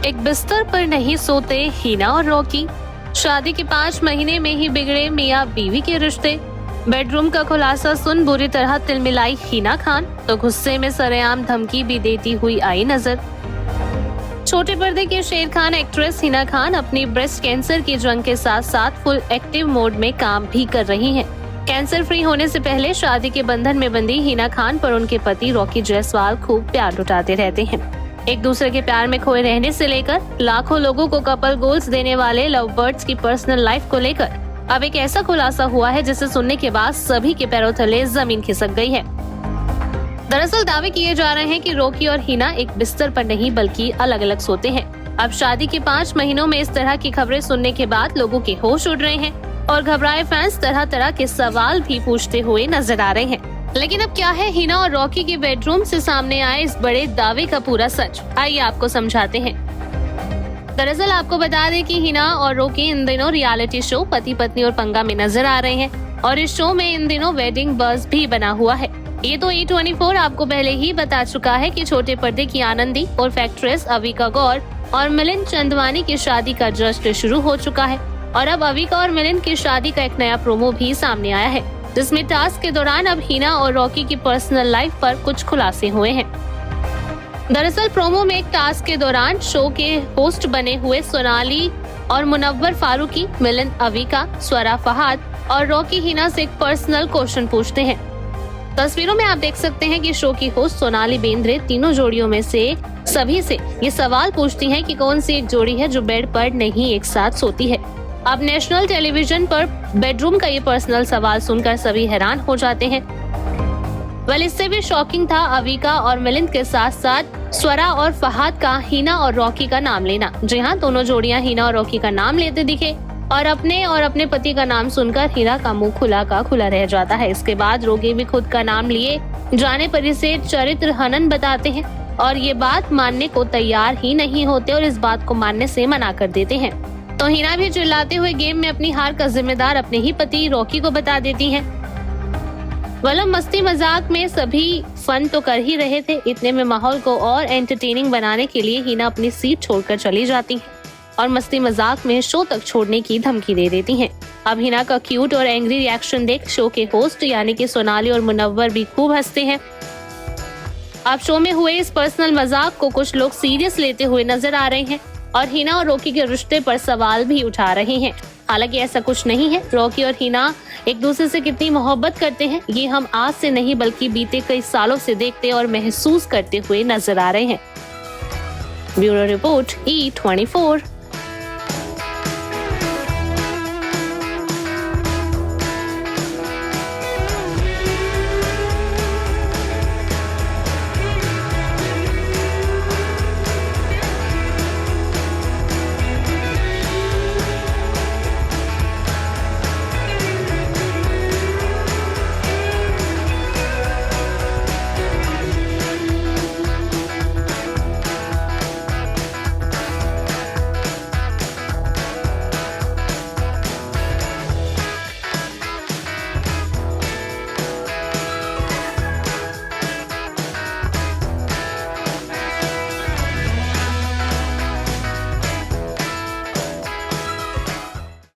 एक बिस्तर पर नहीं सोते हिना और रॉकी। शादी के 5 महीने में ही बिगड़े मियाँ बीवी के रिश्ते। बेडरूम का खुलासा सुन बुरी तरह तिलमिलाई हिना खान तो गुस्से में सरेआम धमकी भी देती हुई आई नजर। छोटे पर्दे के शेर खान एक्ट्रेस हिना खान अपनी ब्रेस्ट कैंसर की जंग के साथ साथ फुल एक्टिव मोड में काम भी कर रही हैं। कैंसर फ्री होने से पहले शादी के बंधन में बंधी हिना खान पर उनके पति रॉकी जायसवाल खूब प्यार लुटाते रहते हैं। एक दूसरे के प्यार में खोए रहने से लेकर लाखों लोगों को कपल गोल्स देने वाले लव बर्ड्स की पर्सनल लाइफ को लेकर अब एक ऐसा खुलासा हुआ है जिसे सुनने के बाद सभी के पैरों तले जमीन खिसक गई है। दरअसल दावे किए जा रहे हैं कि रॉकी और हिना एक बिस्तर पर नहीं बल्कि अलग अलग सोते हैं। अब शादी के 5 महीनों में इस तरह की खबरें सुनने के बाद लोगों के होश उड़ रहे हैं और घबराए फैंस तरह तरह के सवाल भी पूछते हुए नजर आ रहे हैं। लेकिन अब क्या है हिना और रॉकी के बेडरूम से सामने आए इस बड़े दावे का पूरा सच, आइए आपको समझाते हैं। दरअसल आपको बता दें कि हिना और रॉकी इन दिनों रियलिटी शो पति पत्नी और पंगा में नजर आ रहे हैं और इस शो में इन दिनों वेडिंग बज़ भी बना हुआ है। ये तो E24 आपको पहले ही बता चुका है कि छोटे पर्दे की आनंदी और एक्ट्रेस अविका गौर और मिलिंद चंदवानी की शादी का जश्न शुरू हो चुका है और अब अविका और मिलिंद की शादी का एक नया प्रोमो भी सामने आया है जिसमें टास्क के दौरान अब हिना और रॉकी की पर्सनल लाइफ पर कुछ खुलासे हुए हैं। दरअसल प्रोमो में एक टास्क के दौरान शो के होस्ट बने हुए सोनाली और मुनव्वर फारूकी मिलिंद अविका, स्वरा फहाद और रॉकी हिना से एक पर्सनल क्वेश्चन पूछते हैं। तस्वीरों में आप देख सकते हैं कि शो की होस्ट सोनाली बेंद्रे तीनों जोड़ियों में से सभी से ये सवाल पूछती हैं कि कौन सी एक जोड़ी है जो बेड पर नहीं एक साथ सोती है। अब नेशनल टेलीविजन पर बेडरूम का ये पर्सनल सवाल सुनकर सभी हैरान हो जाते हैं। इससे भी शॉकिंग था अविका और मिलिंद के साथ साथ स्वरा और फहाद का हिना और रॉकी का नाम लेना। जी हाँ, दोनों जोड़ियां हिना और रॉकी का नाम लेते दिखे और अपने पति का नाम सुनकर हिना का मुंह खुला का खुला रह जाता है। इसके बाद रॉकी भी खुद का नाम लिए जाने पर इसे चरित्र हनन बताते हैं और ये बात मानने को तैयार ही नहीं होते और इस बात को मानने से मना कर देते हैं। तो हिना भी चिल्लाते हुए गेम में अपनी हार का जिम्मेदार अपने ही पति रॉकी को बता देती हैं। मस्ती मजाक में सभी फन तो कर ही रहे थे, इतने में माहौल को और एंटरटेनिंग बनाने के लिए हिना अपनी सीट छोड़कर चली जाती हैं और मस्ती मजाक में शो तक छोड़ने की धमकी दे देती हैं। अब हिना का क्यूट और एंग्री रिएक्शन देख शो के होस्ट यानी कि सोनाली और मुनव्वर भी खूब हंसते हैं। अब शो में हुए इस पर्सनल मजाक को कुछ लोग सीरियस लेते हुए नजर आ रहे हैं और हिना और रॉकी के रिश्ते पर सवाल भी उठा रहे हैं। हालांकि ऐसा कुछ नहीं है। रॉकी और हिना एक दूसरे से कितनी मोहब्बत करते हैं ये हम आज से नहीं बल्कि बीते कई सालों से देखते और महसूस करते हुए नजर आ रहे हैं। Bureau report E24।